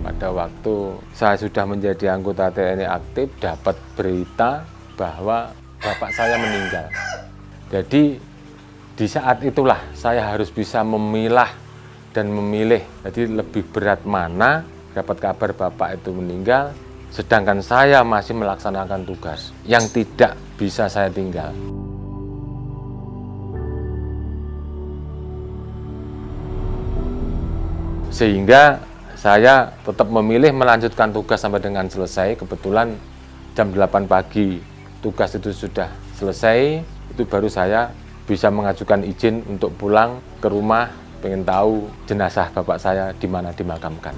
pada waktu saya sudah menjadi anggota TNI aktif, dapat berita bahwa bapak saya meninggal. Jadi di saat itulah saya harus bisa memilah dan memilih. Jadi lebih berat mana dapat kabar bapak itu meninggal, sedangkan saya masih melaksanakan tugas yang tidak bisa saya tinggal. Sehingga saya tetap memilih melanjutkan tugas sampai dengan selesai. Kebetulan jam 8 pagi tugas itu sudah selesai, itu baru saya bisa mengajukan izin untuk pulang ke rumah, pengen tahu jenazah bapak saya di mana dimakamkan.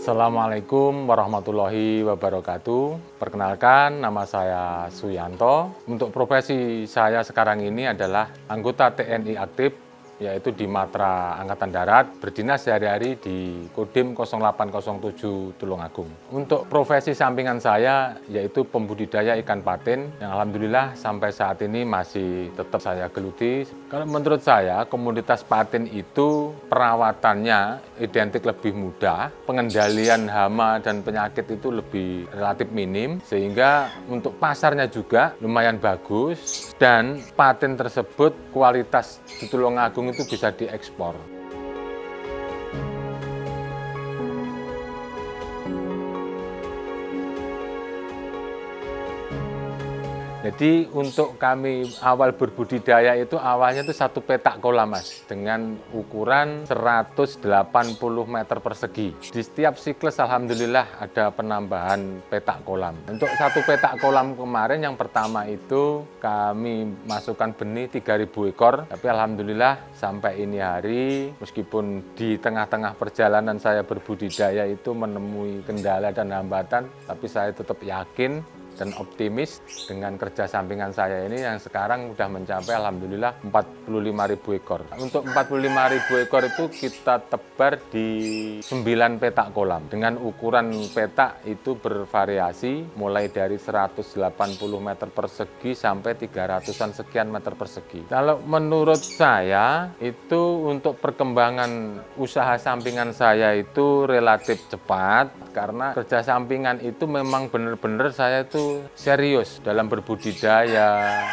Assalamualaikum warahmatullahi wabarakatuh. Perkenalkan, nama saya Suyanto. Untuk profesi saya sekarang ini adalah anggota TNI aktif, yaitu di Matra Angkatan Darat, berdinas sehari-hari di Kodim 0807 Tulungagung. Untuk profesi sampingan saya yaitu pembudidaya ikan patin, yang alhamdulillah sampai saat ini masih tetap saya geluti. Kalau menurut saya, komoditas patin itu perawatannya identik lebih mudah, pengendalian hama dan penyakit itu lebih relatif minim, sehingga untuk pasarnya juga lumayan bagus, dan patin tersebut kualitas di Tulungagung itu bisa diekspor. Jadi untuk kami awal berbudidaya itu awalnya itu satu petak kolam, Mas, dengan ukuran 180 meter persegi. Di setiap siklus alhamdulillah ada penambahan petak kolam. Untuk satu petak kolam kemarin yang pertama itu kami masukkan benih 3.000 ekor, tapi alhamdulillah sampai ini hari meskipun di tengah-tengah perjalanan saya berbudidaya itu menemui kendala dan hambatan, tapi saya tetap yakin dan optimis dengan kerja sampingan saya ini yang sekarang sudah mencapai alhamdulillah 45.000 ekor. Untuk 45.000 ekor itu kita tebar di 9 petak kolam dengan ukuran petak itu bervariasi mulai dari 180 meter persegi sampai 300-an sekian meter persegi. Kalau menurut saya itu untuk perkembangan usaha sampingan saya itu relatif cepat karena kerja sampingan itu memang benar-benar saya itu serius dalam berbudidaya,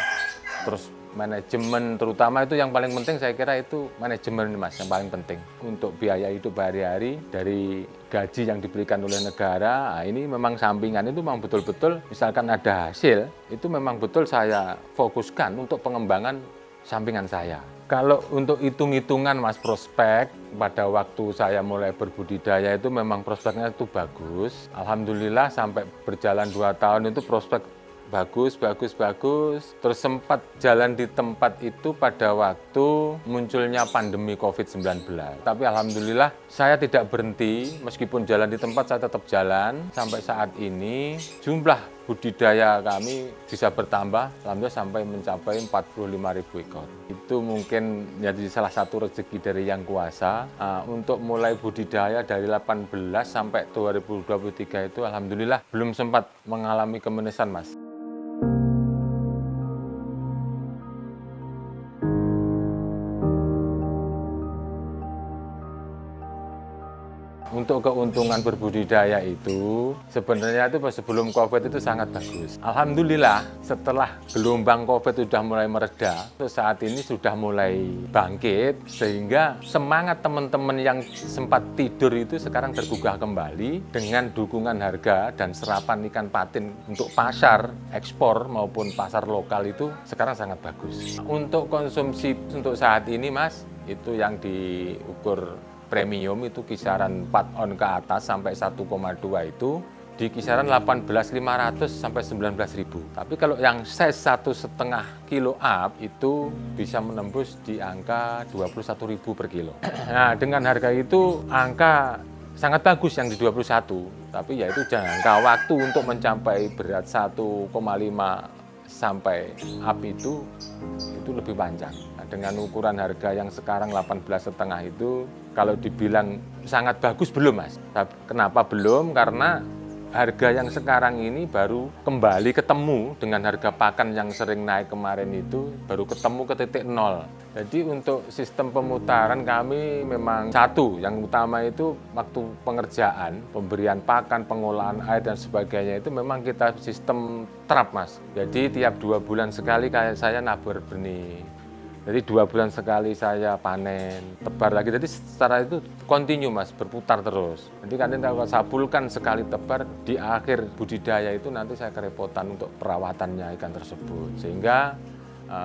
terus manajemen terutama itu yang paling penting saya kira itu manajemen, Mas, yang paling penting untuk biaya hidup hari-hari dari gaji yang diberikan oleh negara. Nah, ini memang sampingan itu memang betul-betul misalkan ada hasil itu memang betul saya fokuskan untuk pengembangan sampingan saya. Kalau untuk hitung-hitungan, Mas, prospek pada waktu saya mulai berbudidaya itu memang prospeknya itu bagus. Alhamdulillah sampai berjalan 2 tahun itu prospek bagus. Terus sempat jalan di tempat itu pada waktu munculnya pandemi COVID-19. Tapi alhamdulillah saya tidak berhenti, meskipun jalan di tempat saya tetap jalan. Sampai saat ini jumlah budidaya kami bisa bertambah, alhamdulillah sampai mencapai 45.000 ekor. Itu mungkin jadi salah satu rezeki dari Yang Kuasa. Untuk mulai budidaya dari 18 sampai 2023 itu alhamdulillah belum sempat mengalami kemenisan, Mas. Untuk keuntungan berbudidaya itu sebenarnya itu sebelum COVID itu sangat bagus. Alhamdulillah setelah gelombang COVID sudah mulai mereda, saat ini sudah mulai bangkit sehingga semangat teman-teman yang sempat tidur itu sekarang tergugah kembali dengan dukungan harga dan serapan ikan patin untuk pasar ekspor maupun pasar lokal itu sekarang sangat bagus. Untuk konsumsi untuk saat ini, Mas, itu yang diukur premium itu kisaran 4 on ke atas sampai 1,2 itu di kisaran 18.500 sampai 19.000. Tapi kalau yang size 1,5 kilo up itu bisa menembus di angka 21.000 per kilo. Nah, dengan harga itu angka sangat bagus yang di 21, tapi ya itu jangka waktu untuk mencapai berat 1,5 sampai up itu lebih panjang. Nah, dengan ukuran harga yang sekarang 18,5 itu, kalau dibilang sangat bagus belum, Mas. Kenapa belum? Karena harga yang sekarang ini baru kembali ketemu dengan harga pakan yang sering naik kemarin itu, baru ketemu ke titik nol. Jadi untuk sistem pemutaran kami memang satu, yang utama itu waktu pengerjaan, pemberian pakan, pengolahan air dan sebagainya itu memang kita sistem trap, Mas. Jadi tiap 2 bulan sekali kayak saya nabur benih. Jadi 2 bulan sekali saya panen, tebar lagi. Jadi secara itu kontinu, Mas, berputar terus. Nanti kan kalau sabulkan sekali tebar, di akhir budidaya itu nanti saya kerepotan untuk perawatannya ikan tersebut. Sehingga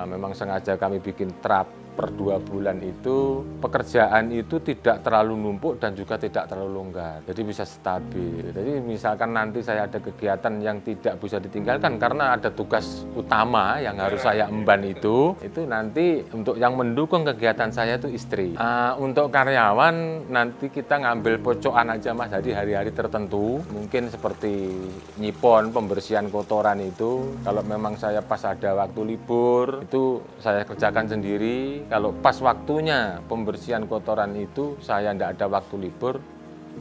memang sengaja kami bikin trap per 2 bulan itu, pekerjaan itu tidak terlalu numpuk dan juga tidak terlalu longgar. Jadi bisa stabil. Jadi misalkan nanti saya ada kegiatan yang tidak bisa ditinggalkan karena ada tugas utama yang harus saya emban itu nanti untuk yang mendukung kegiatan saya itu istri. Untuk karyawan nanti kita ngambil pocokan aja, Mas, jadi hari-hari tertentu. Mungkin seperti nyipon, pembersihan kotoran itu. Kalau memang saya pas ada waktu libur, itu saya kerjakan sendiri. Kalau pas waktunya pembersihan kotoran itu saya tidak ada waktu libur,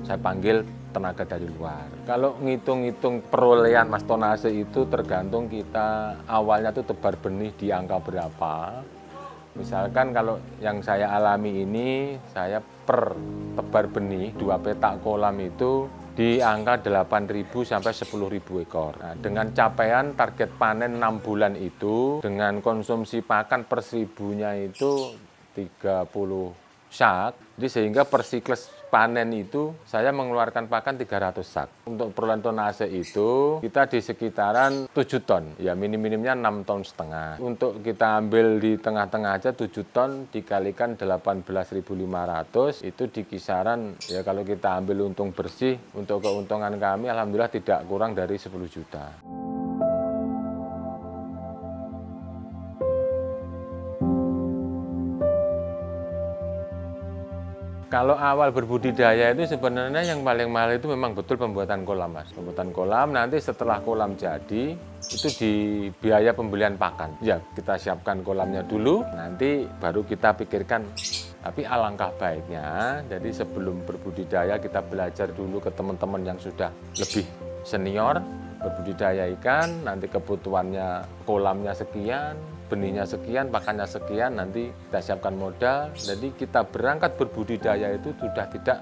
saya panggil tenaga dari luar. Kalau ngitung-ngitung perolehan, Mas, tonase itu tergantung kita awalnya tuh tebar benih di angka berapa. Misalkan kalau yang saya alami ini, saya per tebar benih 2 petak kolam itu di angka 8.000 sampai 10.000 ekor. Nah, dengan capaian target panen 6 bulan itu, dengan konsumsi pakan per 1000-nya itu 30 sak, jadi sehingga per siklus panen itu saya mengeluarkan pakan 300 sak. Untuk perolehan tonase itu kita di sekitaran 7 ton, ya minim-minimnya 6,5 ton. Untuk kita ambil di tengah-tengah aja 7 ton dikalikan 18.500 itu di kisaran, ya kalau kita ambil untung bersih, untuk keuntungan kami alhamdulillah tidak kurang dari 10 juta. Kalau awal berbudidaya itu sebenarnya yang paling mahal itu memang betul pembuatan kolam, Mas. Pembuatan kolam, nanti setelah kolam jadi, itu di biaya pembelian pakan. Ya, kita siapkan kolamnya dulu, nanti baru kita pikirkan. Tapi alangkah baiknya, jadi sebelum berbudidaya kita belajar dulu ke teman-teman yang sudah lebih senior, berbudidaya ikan, nanti kebutuhannya kolamnya sekian, benihnya sekian, pakannya sekian, nanti kita siapkan modal. Jadi kita berangkat berbudidaya itu sudah tidak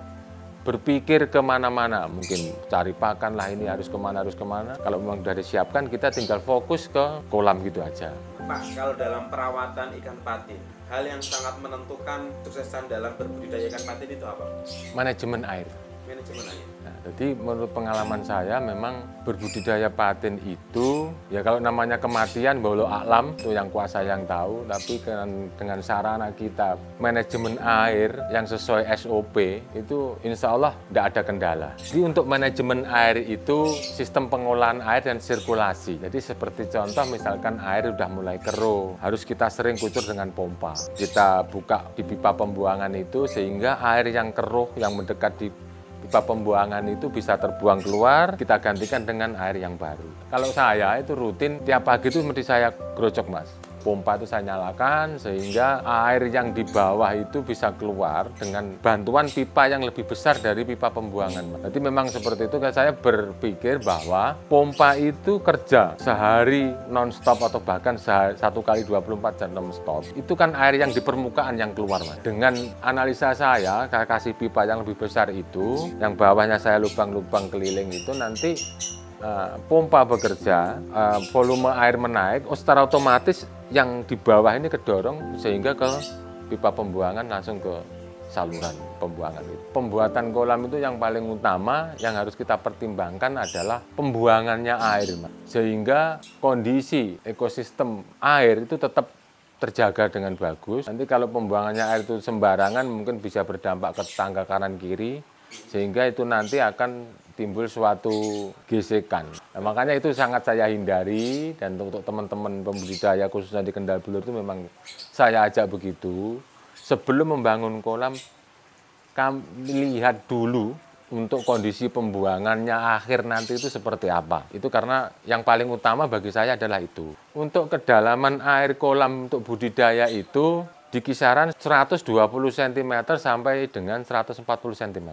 berpikir kemana-mana, mungkin cari pakan lah ini harus kemana. Kalau memang sudah disiapkan, kita tinggal fokus ke kolam gitu aja. Pak, kalau dalam perawatan ikan patin, hal yang sangat menentukan kesuksesan dalam berbudidaya ikan patin itu apa? Manajemen air. Manajemen air. Nah, jadi menurut pengalaman saya memang berbudidaya patin itu, ya kalau namanya kematian, baulo alam, itu yang kuasa yang tahu, tapi dengan sarana kita, manajemen air yang sesuai SOP, itu insya Allah tidak ada kendala. Jadi untuk manajemen air itu, sistem pengolahan air dan sirkulasi. Jadi seperti contoh misalkan air sudah mulai keruh, harus kita sering kucur dengan pompa. Kita buka di pipa pembuangan itu sehingga air yang keruh, yang mendekat di pipa pembuangan itu bisa terbuang keluar, kita gantikan dengan air yang baru. Kalau saya itu rutin, tiap pagi itu mesti saya gerocok, Mas. Pompa itu saya nyalakan sehingga air yang di bawah itu bisa keluar dengan bantuan pipa yang lebih besar dari pipa pembuangan. Jadi memang seperti itu, saya berpikir bahwa pompa itu kerja sehari non-stop atau bahkan 1 kali 24 jam non-stop. Itu kan air yang di permukaan yang keluar, Mas. Dengan analisa saya kasih pipa yang lebih besar itu, yang bawahnya saya lubang-lubang keliling itu nanti pompa bekerja, volume air menaik, secara otomatis yang di bawah ini kedorong sehingga ke pipa pembuangan langsung ke saluran pembuangan itu. Pembuatan kolam itu yang paling utama yang harus kita pertimbangkan adalah pembuangannya air, Mas. Sehingga kondisi ekosistem air itu tetap terjaga dengan bagus. Nanti kalau pembuangannya air itu sembarangan mungkin bisa berdampak ke tangga kanan kiri, sehingga itu nanti akan timbul suatu gesekan. Nah, makanya itu sangat saya hindari, dan untuk teman-teman pembudidaya khususnya di Kendal Bulur itu memang saya ajak begitu. Sebelum membangun kolam, kami lihat dulu untuk kondisi pembuangannya akhir nanti itu seperti apa. Itu karena yang paling utama bagi saya adalah itu. Untuk kedalaman air kolam untuk budidaya itu di kisaran 120 cm sampai dengan 140 cm.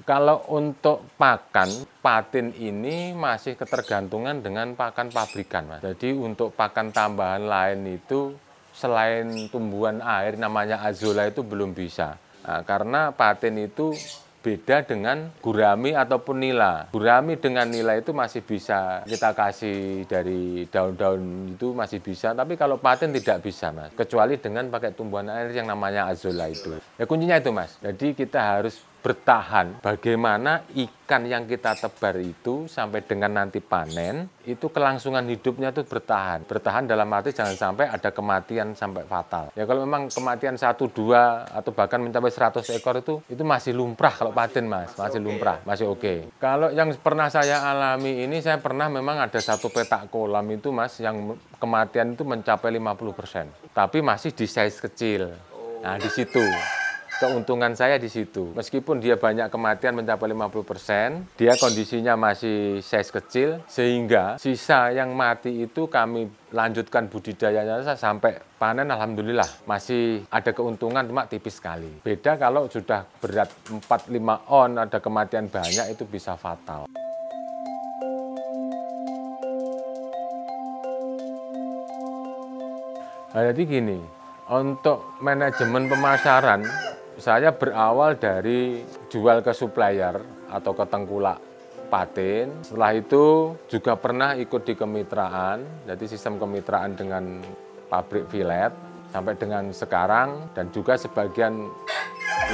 Kalau untuk patin ini masih ketergantungan dengan pakan pabrikan, Mas. Jadi untuk pakan tambahan lain itu selain tumbuhan air namanya azolla itu belum bisa. Karena patin itu beda dengan gurami ataupun nila. Gurami dengan nila itu masih bisa kita kasih dari daun-daun itu masih bisa, tapi kalau patin tidak bisa, Mas. Kecuali dengan pakai tumbuhan air yang namanya azolla itu. Ya kuncinya itu, Mas. Jadi kita harus bertahan bagaimana ikan yang kita tebar itu sampai dengan nanti panen itu kelangsungan hidupnya itu bertahan dalam arti jangan sampai ada kematian sampai fatal. Ya kalau memang kematian 1, 2 atau bahkan mencapai 100 ekor itu masih lumrah kalau patin, Mas, masih lumrah, masih oke. Kalau yang pernah saya alami ini, saya pernah memang ada satu petak kolam itu, Mas, yang kematian itu mencapai 50%, tapi masih di size kecil. Nah di situ keuntungan saya di situ. Meskipun dia banyak kematian mencapai 50%, dia kondisinya masih size kecil, sehingga sisa yang mati itu kami lanjutkan budidayanya sampai panen, alhamdulillah. Masih ada keuntungan, cuma tipis sekali. Beda kalau sudah berat 4-5 on, ada kematian banyak, itu bisa fatal. Nah, jadi gini, untuk manajemen pemasaran, saya berawal dari jual ke supplier atau ke tengkulak patin. Setelah itu juga pernah ikut di kemitraan, jadi sistem kemitraan dengan pabrik filet sampai dengan sekarang, dan juga sebagian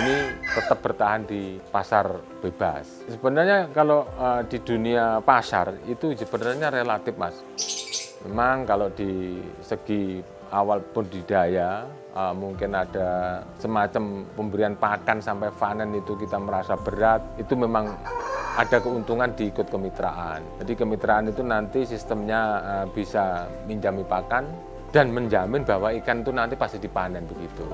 ini tetap bertahan di pasar bebas. Sebenarnya kalau di dunia pasar itu sebenarnya relatif, Mas. Memang kalau di segi awal budidaya mungkin ada semacam pemberian pakan sampai panen itu kita merasa berat, itu memang ada keuntungan di ikut kemitraan. Jadi kemitraan itu nanti sistemnya bisa minjami pakan dan menjamin bahwa ikan itu nanti pasti dipanen begitu.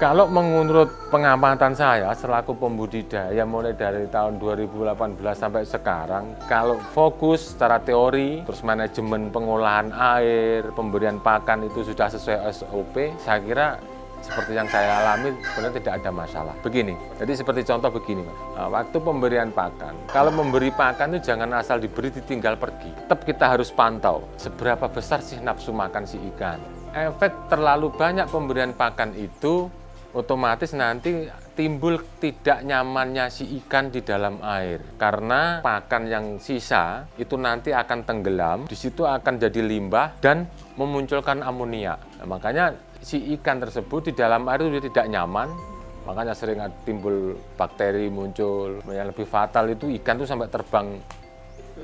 Kalau menurut pengamatan saya selaku pembudidaya mulai dari tahun 2018 sampai sekarang, kalau fokus secara teori, terus manajemen pengolahan air, pemberian pakan itu sudah sesuai SOP, saya kira seperti yang saya alami sebenarnya tidak ada masalah. Begini, jadi seperti contoh begini, Mas. Waktu pemberian pakan, kalau memberi pakan itu jangan asal diberi ditinggal pergi. Tetap kita harus pantau seberapa besar sih nafsu makan si ikan. Efek terlalu banyak pemberian pakan itu otomatis nanti timbul tidak nyamannya si ikan di dalam air, karena pakan yang sisa itu nanti akan tenggelam, di situ akan jadi limbah dan memunculkan amonia. Nah, makanya si ikan tersebut di dalam air itu tidak nyaman, makanya sering timbul bakteri muncul. Yang lebih fatal itu ikan itu sampai terbang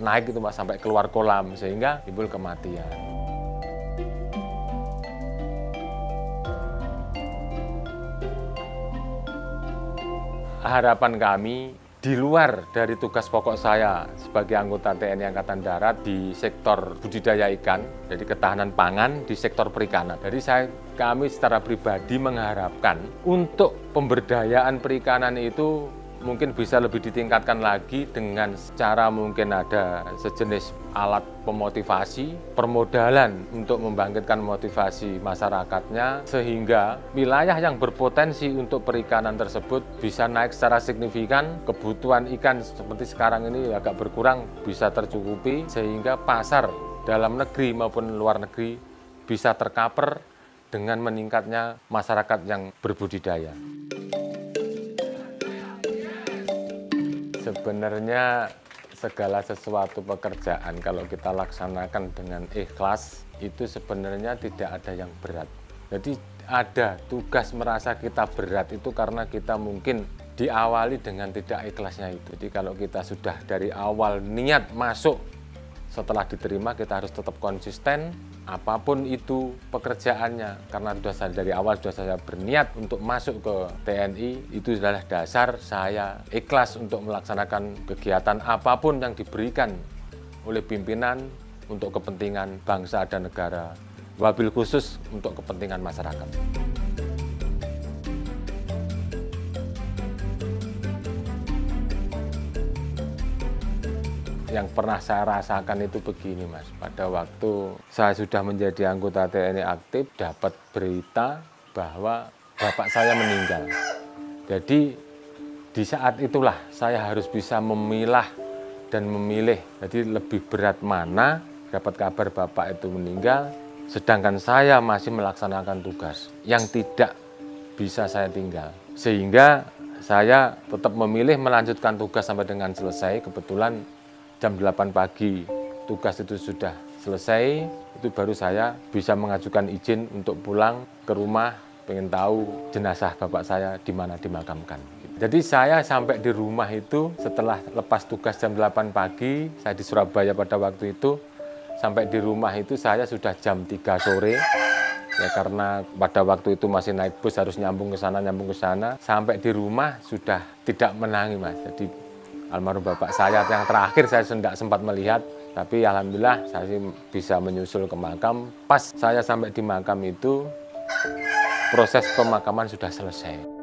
naik itu, Mas, sampai keluar kolam sehingga timbul kematian. Harapan kami di luar dari tugas pokok saya sebagai anggota TNI Angkatan Darat di sektor budidaya ikan, jadi ketahanan pangan di sektor perikanan. Jadi kami secara pribadi mengharapkan untuk pemberdayaan perikanan itu mungkin bisa lebih ditingkatkan lagi dengan cara mungkin ada sejenis alat pemotivasi, permodalan untuk membangkitkan motivasi masyarakatnya, sehingga wilayah yang berpotensi untuk perikanan tersebut bisa naik secara signifikan, kebutuhan ikan seperti sekarang ini agak berkurang bisa tercukupi, sehingga pasar dalam negeri maupun luar negeri bisa tercover dengan meningkatnya masyarakat yang berbudidaya. Sebenarnya segala sesuatu pekerjaan kalau kita laksanakan dengan ikhlas itu sebenarnya tidak ada yang berat. Jadi ada tugas merasa kita berat itu karena kita mungkin diawali dengan tidak ikhlasnya itu. Jadi kalau kita sudah dari awal niat masuk, setelah diterima kita harus tetap konsisten apapun itu pekerjaannya, karena dari awal sudah saya berniat untuk masuk ke TNI, itu adalah dasar saya ikhlas untuk melaksanakan kegiatan apapun yang diberikan oleh pimpinan untuk kepentingan bangsa dan negara, wabil khusus untuk kepentingan masyarakat. Yang pernah saya rasakan itu begini, Mas. Pada waktu saya sudah menjadi anggota TNI aktif, dapat berita bahwa bapak saya meninggal. Jadi di saat itulah saya harus bisa memilah dan memilih. Jadi lebih berat mana dapat kabar bapak itu meninggal, sedangkan saya masih melaksanakan tugas yang tidak bisa saya tinggal. Sehingga saya tetap memilih melanjutkan tugas sampai dengan selesai. Kebetulan jam 8 pagi tugas itu sudah selesai, itu baru saya bisa mengajukan izin untuk pulang ke rumah, pengen tahu jenazah bapak saya di mana dimakamkan. Jadi saya sampai di rumah itu setelah lepas tugas jam 8 pagi, saya di Surabaya pada waktu itu, sampai di rumah itu saya sudah jam 3 sore, ya karena pada waktu itu masih naik bus harus nyambung ke sana, sampai di rumah sudah tidak menangi, Mas. Jadi almarhum bapak saya yang terakhir saya tidak sempat melihat, tapi alhamdulillah saya bisa menyusul ke makam. Pas saya sampai di makam itu, proses pemakaman sudah selesai.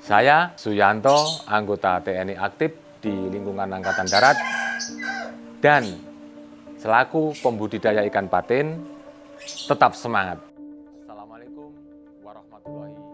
Saya Suyanto, anggota TNI aktif di lingkungan Angkatan Darat, dan selaku pembudidaya ikan patin, tetap semangat. Assalamualaikum warahmatullahi wabarakatuh.